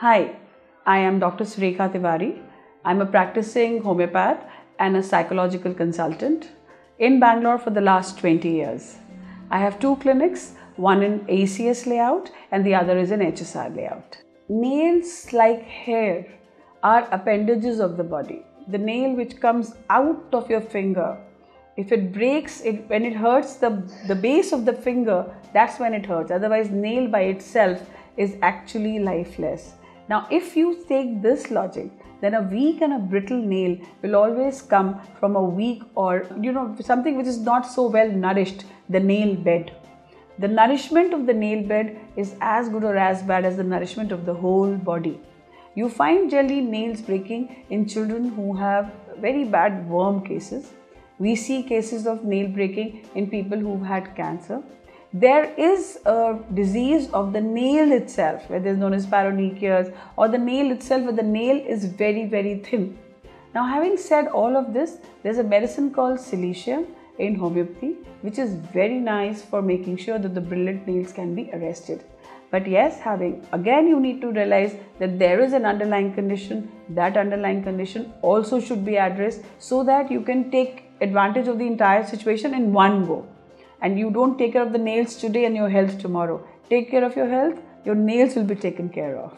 Hi, I am Dr. Surekha Tiwari. I'm a practicing homeopath and a psychological consultant in Bangalore for the last 20 years. I have two clinics, one in ACS layout and the other is in HSR layout. Nails, like hair, are appendages of the body. The nail which comes out of your finger, if it breaks, when it hurts the base of the finger, that's when it hurts. Otherwise, nail by itself is actually lifeless. Now, if you take this logic, then a weak and a brittle nail will always come from a weak or something which is not so well nourished, the nail bed. The nourishment of the nail bed is as good or as bad as the nourishment of the whole body. You find generally nails breaking in children who have very bad worm cases. We see cases of nail breaking in people who've had cancer. There is a disease of the nail itself, whether it's known as paronychias, or the nail itself where the nail is very, very thin. Now, having said all of this, there's a medicine called silacea in homeopathy, which is very nice for making sure that the brilliant nails can be arrested. But yes, again you need to realize that there is an underlying condition. That underlying condition also should be addressed so that you can take advantage of the entire situation in one go. And you don't take care of the nails today and your health tomorrow. Take care of your health, your nails will be taken care of.